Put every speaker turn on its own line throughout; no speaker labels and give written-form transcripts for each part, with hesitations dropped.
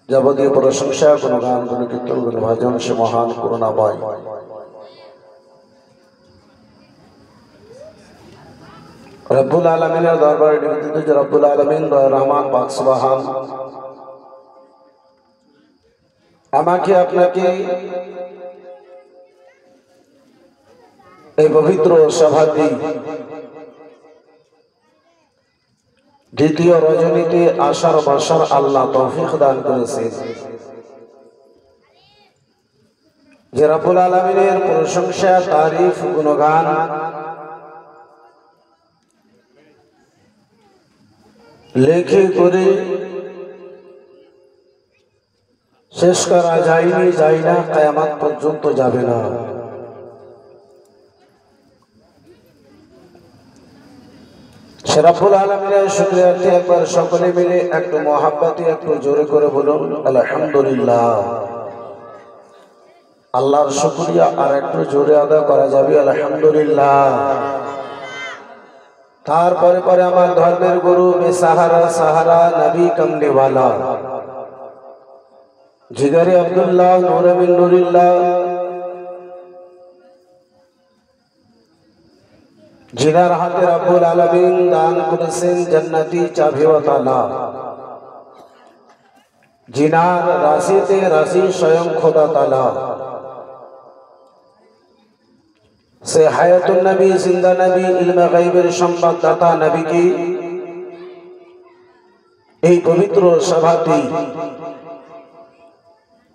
যাবতীয় প্রশংসা গুণগান গুণকীর্তন গুণভাজন সে মহান করুণাময় রব্বুল আলামিনের দরবারে নিবেদিত যে রব্বুল আলামিন দয়া রহমান পাক সুবহান আমাকে আপনাকে এই পবিত্র সভাটি দ্বিতীয় রজনীতে আসার বসার আল্লাহ তৌফিক দান করেছেন। যে রব্বুল আলামিনের প্রশংসা তারিফ গুণগান লেখে করে শেষ করা যায়নি, যায় না, কিয়ামত পর্যন্ত যাবে না। সে রব্বুল আলামিনের শুকরিয়াতে একবার সকলে মিলে একটু মহাব্বতে একটু জোরে করে বলুন আলহামদুলিল্লাহ। আল্লাহর শুকরিয়া আর একটু জোরে আদা করা যাবে আলহামদুলিল্লাহ। তারপরে পরে আমার ধর্মের গুরু বেসাহারা সাহারা নবী কমলিওয়ালা জিগারে আব্দুল্লাহ নূরে মিন নূরিল্লাহ जिनार हाथे रब्बुल आलमीन दान करेছেন জান্নাতি চাবিওয়ালা, जिनार রাশিতে রাশি স্বয়ং খোদা তাআলা, সে হায়াতুন নবী জিন্দা নবী ইলমে গায়বের সংবাদদাতা নবী কি এই পবিত্র সভাটি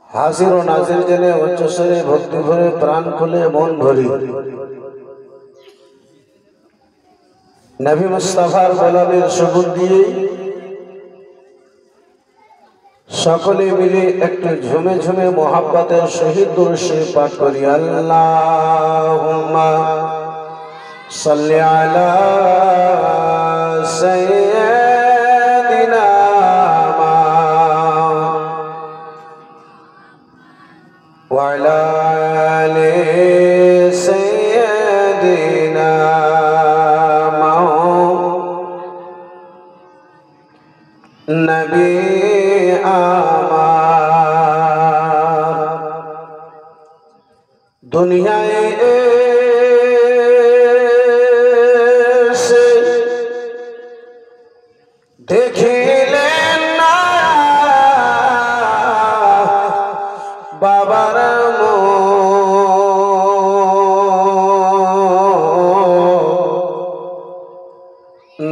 হাজির ও নাজির জেনে উচ্চস্বরে ভক্তি ভরে প্রাণ খুলে মন ভরি নবী মুস্তাফার গোলামের সবুত দিয়ে সকলে মিলে একটু ঝুমে ঝুমে মোহাব্বতের সহিত দুরূদ শরীফ পাঠ করি। আল্লাহুম্মা সাল্লি আলা সাইয়্যিদিনা ওয়া আলা আলি সাইয়্যিদিনা নবী আমার দুনিয়ায় এসে দেখিলেন না বাবার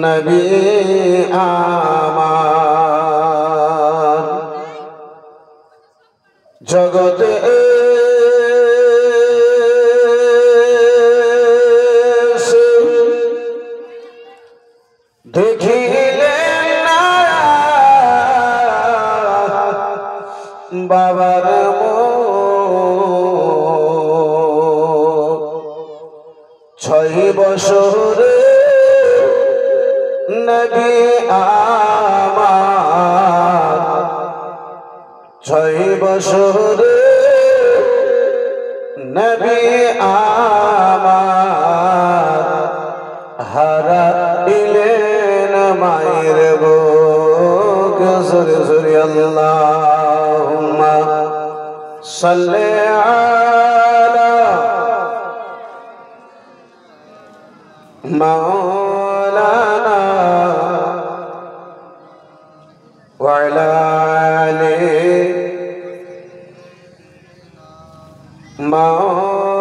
নবী আমার জগতে দেখিলেন না বাবার ছয় বছরে নবী আমার ছয় বছরে নবী আমার হারাইলেন মায়ের বুক জোরে জোরে আল্লাহুম্মা সাল্লি আলা মাওলানা ওয়া আলা আলি মাওলানা